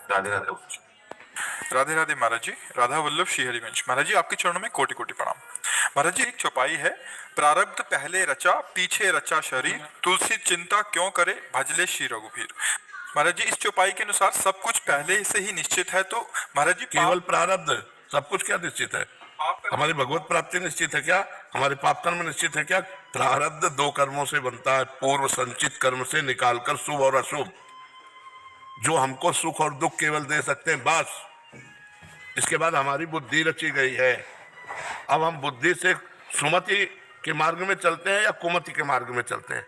राधे राधे। राधे राधे महाराज जी। राधा वल्लभ श्री हरिवंश। महाराज जी आपके चरणों में कोटि कोटि प्रणाम। महाराज जी एक चौपाई है, प्रारब्ध पहले रचा पीछे रचा शरीर, तुलसी चिंता क्यों करे भजले श्री रघुवीर। महाराज जी इस चौपाई के अनुसार सब कुछ पहले से ही निश्चित है, तो महाराज जी केवल प्रारब्ध, सब कुछ क्या निश्चित है? हमारी भगवत प्राप्ति निश्चित है क्या? हमारे पाप कर्म निश्चित है क्या? प्रारब्ध दो कर्मों से बनता है, पूर्व संचित कर्म से निकालकर शुभ और अशुभ, जो हमको सुख और दुख केवल दे सकते हैं, बस। इसके बाद हमारी बुद्धि रची गई है। अब हम बुद्धि से सुमति के मार्ग में चलते हैं या कुमति के मार्ग में चलते हैं,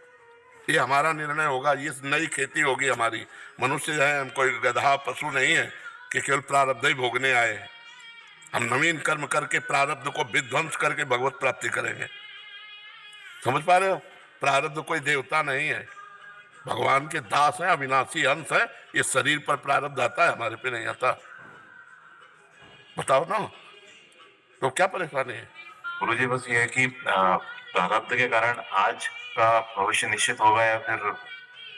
ये हमारा निर्णय होगा। ये नई खेती होगी हमारी। मनुष्य है, हम कोई गधा पशु नहीं है कि केवल प्रारब्ध ही भोगने आए हैं। हम नवीन कर्म करके प्रारब्ध को विध्वंस करके भगवत प्राप्ति करेंगे। समझ पा रहे हो? प्रारब्ध कोई देवता नहीं है, भगवान के दास है, अविनाशी अंश है। ये शरीर पर प्रारब्ध आता है, हमारे पे नहीं आता। बताओ ना, तो क्या परेशानी है? गुरुजी बस ये है कि प्रारब्ध के कारण आज का भविष्य निश्चित होगा या फिर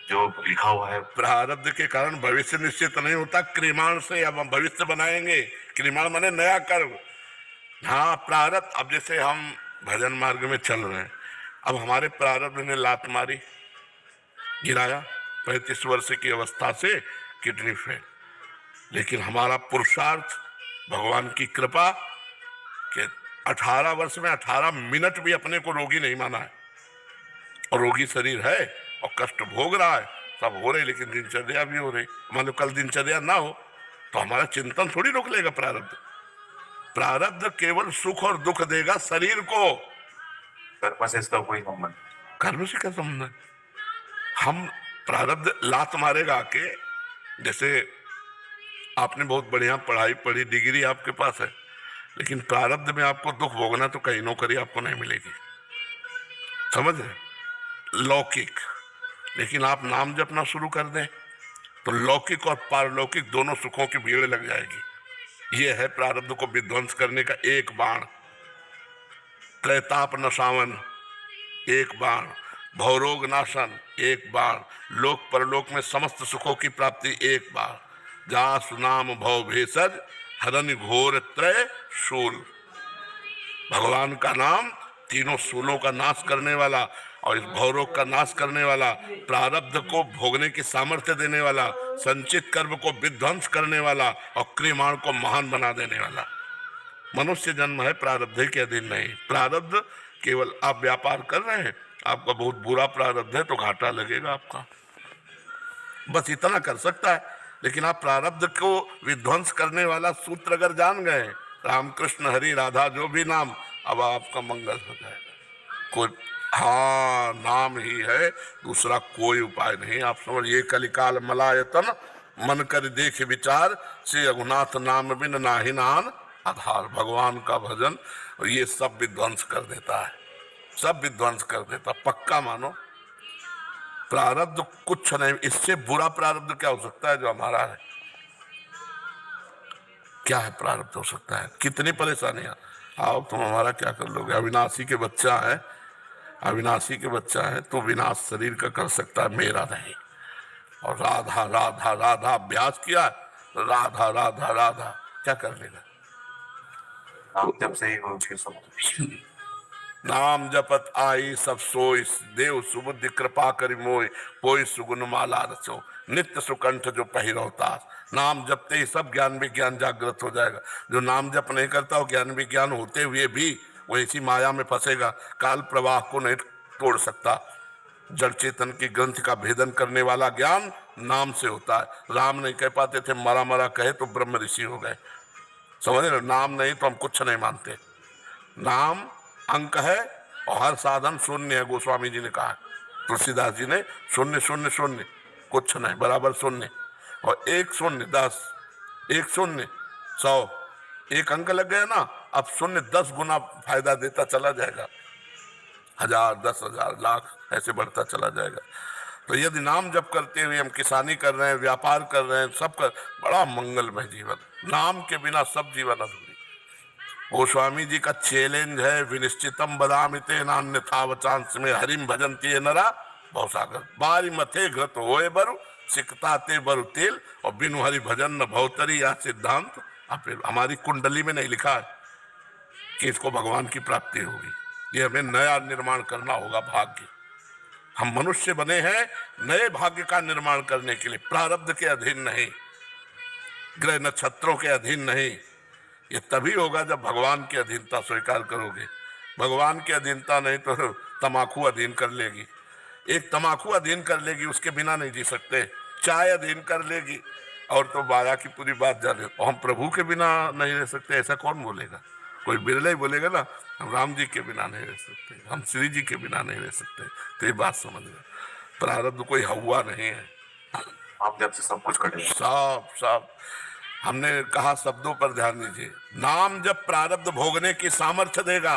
जो लिखा हुआ है? प्रारब्ध के कारण भविष्य निश्चित नहीं होता, क्रियमाण से अब हम भविष्य बनाएंगे। क्रियमाण माने नया कर्म। हाँ, प्रारब्ध। अब जैसे हम भजन मार्ग में चल रहे हैं, अब हमारे प्रारब्ध ने लात मारी, गिराया 35 वर्ष की अवस्था से किडनी फेल, लेकिन हमारा पुरुषार्थ, भगवान की कृपा कि 18 वर्ष में 18 मिनट भी अपने को रोगी नहीं माना है। और रोगी शरीर है और कष्ट भोग रहा है, सब हो रहे, लेकिन दिनचर्या भी हो रही। मान लो कल दिनचर्या ना हो तो हमारा चिंतन थोड़ी रोक लेगा प्रारब्ध। प्रारब्ध केवल सुख और दुख देगा शरीर को, कर्म से इसका कोई संबंध? कर्म से क्या संबंध है? हम प्रारब्ध लात मारेगा आके। जैसे आपने बहुत बढ़िया पढ़ाई पढ़ी, डिग्री आपके पास है, लेकिन प्रारब्ध में आपको दुख भोगना तो कहीं नौकरी आपको नहीं मिलेगी। समझ रहे? लौकिक। लेकिन आप नाम जपना शुरू कर दें तो लौकिक और पारलौकिक दोनों सुखों की भीड़ लग जाएगी। ये है प्रारब्ध को विध्वंस करने का एक बाण। त्रैताप नशावन एक बाण, भवरोग नाशन एक बाण, लोक परलोक में समस्त सुखों की प्राप्ति एक बाण। जा सुनाम भव भेषज हरन घोर त्रय शूल। भगवान का नाम तीनों शूलों का नाश करने वाला और इस भवरोग का नाश करने वाला, प्रारब्ध को भोगने की सामर्थ्य देने वाला, संचित कर्म को विध्वंस करने वाला और क्रियमाण को महान बना देने वाला। मनुष्य जन्म है प्रारब्ध के अधीन नहीं। प्रारब्ध केवल आप व्यापार कर रहे हैं, आपका बहुत बुरा प्रारब्ध है तो घाटा लगेगा आपका, बस इतना कर सकता है। लेकिन आप प्रारब्ध को विध्वंस करने वाला सूत्र अगर जान गए, राम कृष्ण हरि राधा जो भी नाम, अब आपका मंगल हो जाएगा। कोई हाँ नाम ही है, दूसरा कोई उपाय नहीं। आप समझिए, कलिकाल मलायतन मन कर देख विचार, श्री रघुनाथ नाम बिन नाहि नान आधार। भगवान का भजन ये सब विध्वंस कर देता है, सब विध्वंस कर देता, पक्का मानो। प्रारब्ध कुछ नहीं, इससे बुरा प्रारब्ध क्या हो सकता है जो हमारा है? क्या है प्रारब्ध हो सकता है? कितनी परेशानियां। आओ तुम हमारा क्या कर लोगे? अविनाशी के बच्चा है, अविनाशी के बच्चा है तो विनाश शरीर का कर सकता है, मेरा नहीं। और राधा राधा राधा अभ्यास किया, राधा राधा राधा क्या कर लेगा? जब से ही नाम जपत आई सब सोई, देव सुबुद्धि कृपा करि मोय, कोई सुगुन माला रचो, नित्य सुकंठ जो पहिरवतास। नाम जपते ही सब ज्ञान विज्ञान जागृत हो जाएगा। जो नाम जप नहीं करता वो ज्ञान विज्ञान होते हुए भी वो इसी माया में फंसेगा। काल प्रवाह को नहीं तोड़ सकता। जड़ चेतन की ग्रंथ का भेदन करने वाला ज्ञान नाम से होता है। राम नहीं कह पाते थे, मरा मरा कहे तो ब्रह्म ऋषि हो गए। समझ रहे? नाम नहीं तो हम कुछ नहीं मानते। नाम अंक है और हर साधन शून्य है, गोस्वामी जी ने कहा। तुलसीदास जी ने शून्य शून्य शून्य, कुछ नहीं बराबर शून्य, और एक शून्य 10, एक शून्य 100, एक अंक लग गया ना, अब शून्य 10 गुना फायदा देता चला जाएगा, 1000, 10,000, लाख ऐसे बढ़ता चला जाएगा। तो यदि नाम जप करते हुए हम किसानी कर रहे हैं, व्यापार कर रहे हैं, सब कर, बड़ा मंगलमय जीवन। नाम के बिना सब जीवन अधूरी। गोस्वामी जी का चैलेंज है, विनिश्चितम बदामिते नान्यथा वचांस में हरिम भजन्ति नरा भवसागर। बारी मथे घृत होए बरु सिकता ते बरु तेल और बिनु हरि भजन न भवतरी। यह सिद्धांत हमारी कुंडली में नहीं लिखा है कि इसको भगवान की प्राप्ति होगी। ये हमें नया निर्माण करना होगा भाग्य। हम मनुष्य बने हैं नए भाग्य का निर्माण करने के लिए, प्रारब्ध के अधीन नहीं, ग्रह नक्षत्रों के अधीन नहीं। ये तभी होगा जब भगवान की अधीनता स्वीकार करोगे। भगवान की अधीनता नहीं तो तमाकू अधीन कर लेगी। एक तमाकू अधीन कर लेगी, उसके बिना नहीं जी सकते। चाय अधीन कर लेगी और तो माया की पूरी बात जाने। और हम प्रभु के बिना नहीं रह सकते, ऐसा कौन बोलेगा? कोई बिरला ही बोलेगा ना, हम राम जी के बिना नहीं रह सकते, हम श्री जी के बिना नहीं रह सकते। तो ये बात समझ लो, प्रारब्ध कोई हवा नहीं है। आप जब से सब कुछ कटेगा। सब हमने कहा, शब्दों पर ध्यान दीजिए। नाम जब प्रारब्ध भोगने की सामर्थ्य देगा,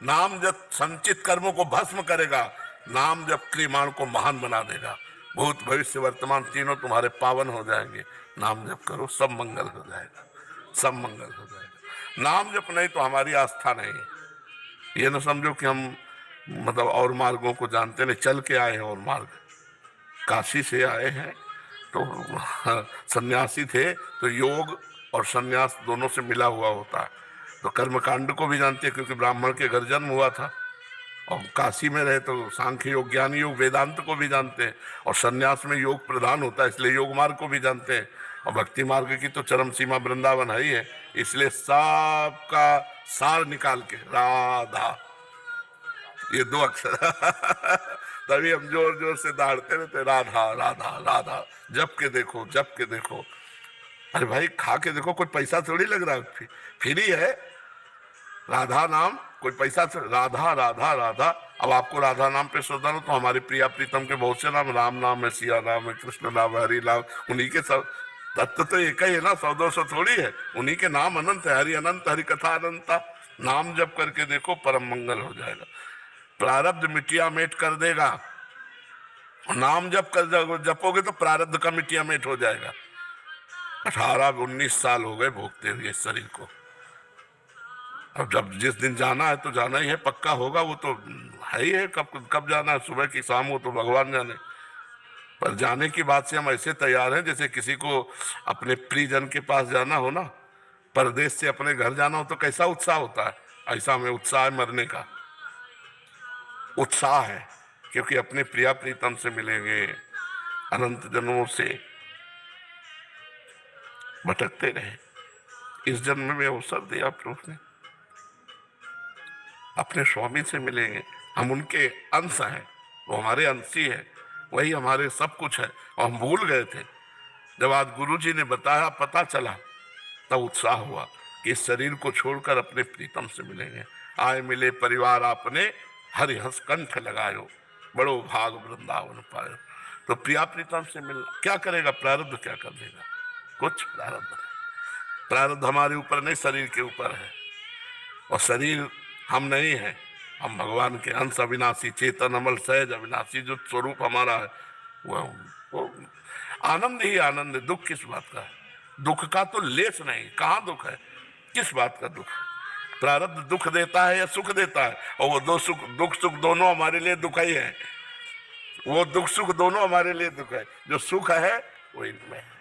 नाम जब संचित कर्मों को भस्म करेगा, नाम जब क्रियमाण को महान बना देगा, भूत भविष्य वर्तमान तीनों तुम्हारे पावन हो जाएंगे। नाम जप करो, सब मंगल हो जाएगा, सब मंगल हो जाएगा। नाम जप नहीं तो हमारी आस्था नहीं है। ये न समझो कि हम मतलब और मार्गों को जानते नहीं, चल के आए हैं और मार्ग। काशी से आए हैं तो सन्यासी थे तो योग और सन्यास दोनों से मिला हुआ होता है। तो कर्मकांड को भी जानते हैं क्योंकि ब्राह्मण के घर जन्म हुआ था, और काशी में रहे तो सांख्य योग, ज्ञान योग, वेदांत को भी जानते हैं। और सन्यास में योग प्रधान होता है इसलिए योग मार्ग को भी जानते हैं। और भक्ति मार्ग की तो चरम सीमा वृंदावन है ही है, इसलिए सबका सार निकाल के राधा, ये दो अक्षर तभी हम जोर जोर से दहाड़ते रहते, राधा राधा राधा। जप के देखो, जप के देखो। अरे भाई खा के देखो, कोई पैसा थोड़ी लग रहा है, फ्री है राधा नाम, कोई पैसा से। राधा राधा राधा। अब आपको राधा नाम पे श्रद्धा हो तो हमारे प्रिया प्रीतम के बहुत से नाम, राम नाम है, सिया नाम है, कृष्ण नाम है, हरि नाम, उन्हीं के सब तत्व तो एक ही है ना, 100-200 थोड़ी है। उन्हीं के नाम अनंत है, हरि अनंत, हरि कथा अनंता। नाम जप करके देखो, परम मंगल हो जाएगा। प्रारब्ध मिटिया मेट कर देगा। नाम जप कर जपोगे तो प्रारब्ध का मिटिया मेट हो जाएगा। 18-19 साल हो गए भोगते हुए इस शरीर को। अब जब जिस दिन जाना है तो जाना ही है, पक्का होगा, वो तो है ही है। कब जाना है, सुबह की शाम हो तो भगवान जाने। पर जाने की बात से हम ऐसे तैयार हैं जैसे किसी को अपने प्रियजन के पास जाना हो ना, परदेश से अपने घर जाना हो तो कैसा उत्साह होता है, ऐसा हमें उत्साह है, मरने का उत्साह है। क्योंकि अपने प्रिया प्रीतम से मिलेंगे, अनंत जन्मों से भटकते रहे, इस जन्म में अवसर दिया प्रभु ने, अपने स्वामी से मिलेंगे। हम उनके अंश हैं, वो हमारे अंशी है, वही हमारे सब कुछ है। और हम भूल गए थे। जब आज गुरुजी ने बताया, पता चला, तब उत्साह हुआ कि इस शरीर को छोड़कर अपने प्रीतम से मिलेंगे। आए मिले परिवार आपने, हरि हंस कंठ लगायो, बड़ो भाग वृंदावन पायो। तो प्रिया प्रीतम से मिलना क्या करेगा? प्रारब्ध क्या कर देगा? कुछ प्रारब्ध नहीं। प्रारब्ध हमारे ऊपर नहीं, शरीर के ऊपर है। और शरीर हम नहीं है, हम भगवान के अंश, अविनाशी, चेतन, अमल, सहज, अविनाशी जो स्वरूप हमारा है वो आनंद ही आनंद है। दुख किस बात का है? दुख का तो लेस नहीं, कहाँ दुख है, किस बात का दुख है? प्रारब्ध दुख देता है या सुख देता है? और वो दो सुख, दुख सुख दोनों हमारे लिए दुख ही है। वो दुख सुख दोनों हमारे लिए दुख है। जो सुख है वो इनमें है,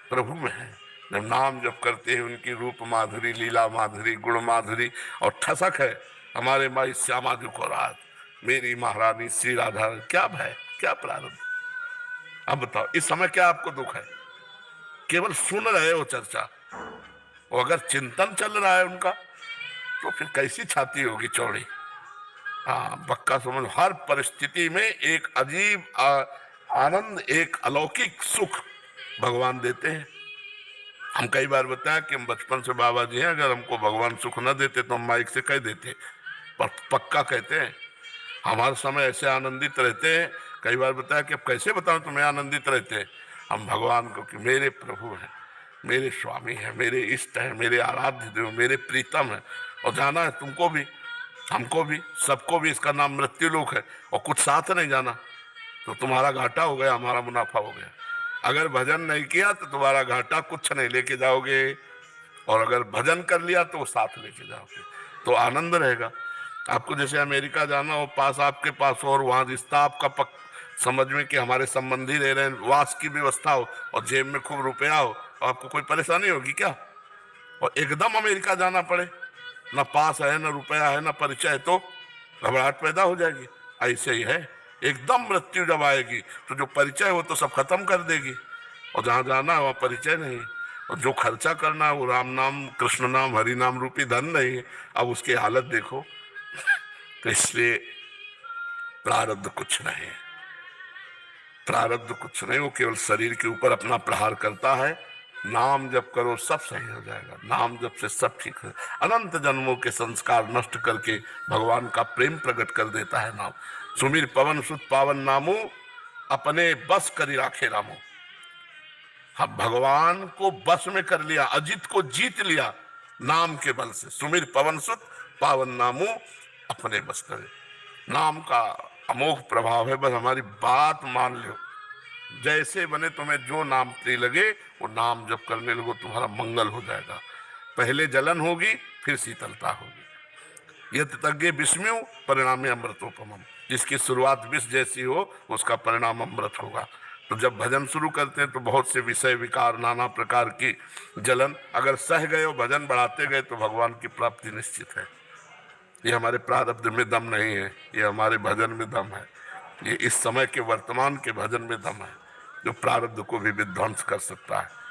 प्रभु में है। जब नाम जब करते हैं उनकी रूप माधुरी, लीला माधुरी, गुण माधुरी, और ठसक है हमारे माई श्यामा जी को रात, मेरी महारानी श्री राधा। क्या भय, क्या प्रारब्ध? अब बताओ, इस समय क्या आपको दुख है? केवल सुन रहे हो चर्चा, और अगर चिंतन चल रहा है उनका तो फिर कैसी छाती होगी चौड़ी। हाँ, पक्का समझ। हर परिस्थिति में एक अजीब आनंद, एक अलौकिक सुख भगवान देते हैं। हम कई बार बताया कि हम बचपन से बाबा जी हैं, अगर हमको भगवान सुख न देते तो हम माइक से कह देते, पर पक्का कहते हैं। हमारे समय ऐसे आनंदित रहते हैं, कई बार बताया कि अब कैसे बताऊं तुम्हें आनंदित रहते हैं हम भगवान को, कि मेरे प्रभु हैं, मेरे स्वामी हैं, मेरे इष्ट हैं, मेरे आराध्य देव, मेरे प्रीतम हैं। और जाना है तुमको भी, हमको भी, सबको भी। इसका नाम मृत्यु लोक है। और कुछ साथ नहीं जाना तो तुम्हारा घाटा हो गया, हमारा मुनाफा हो गया। अगर भजन नहीं किया तो तुम्हारा घाटा कुछ नहीं, लेके जाओगे। और अगर भजन कर लिया तो वो साथ लेके जाओगे, तो आनंद रहेगा। आपको जैसे अमेरिका जाना हो, पास आपके पास, और वहाँ रिश्ता आपका समझ में कि हमारे संबंधी रह रहे हैं, वास की व्यवस्था हो और जेब में खूब रुपया हो, तो आपको कोई परेशानी होगी क्या? और एकदम अमेरिका जाना पड़े, न पास है न रुपया है न परिचय, तो घबराहट पैदा हो जाएगी। ऐसे ही है, एकदम मृत्यु जब आएगी तो जो परिचय हो तो सब खत्म कर देगी, और जहाँ जाना है वहाँ परिचय नहीं, और जो खर्चा करना है वो राम नाम कृष्ण नाम हरि नाम रूपी धन नहीं है। अब उसकी हालत देखो। तो इसलिए प्रारब्ध कुछ नहीं, प्रारब्ध कुछ नहीं, वो केवल शरीर के ऊपर अपना प्रहार करता है। नाम जप करो सब सही हो जाएगा, नाम जप से सब ठीक है। अनंत जन्मों के संस्कार नष्ट करके भगवान का प्रेम प्रकट कर देता है नाम। सुमिर पवन सुत पावन नामो, अपने बस करी राखे रामो। हम भगवान को बस में कर लिया, अजित को जीत लिया नाम के बल से। सुमिर पवन सुत पावन नामो, अपने बस करे। नाम का अमोघ प्रभाव है, बस हमारी बात मान लो। जैसे बने तुम्हें जो नाम प्रिय लगे वो नाम जब करने लगो, तुम्हारा मंगल हो जाएगा। पहले जलन होगी फिर शीतलता होगी। यत तज्ञे विस्मयु परिणामे अमृतोपमम। जिसकी शुरुआत विष जैसी हो उसका परिणाम अमृत होगा। तो जब भजन शुरू करते हैं तो बहुत से विषय विकार नाना प्रकार की जलन अगर सह गए और भजन बढ़ाते गए तो भगवान की प्राप्ति निश्चित है। ये हमारे प्रारब्ध में दम नहीं है, ये हमारे भजन में दम है। ये इस समय के वर्तमान के भजन में दम है जो प्रारब्ध को भी विध्वंस कर सकता है।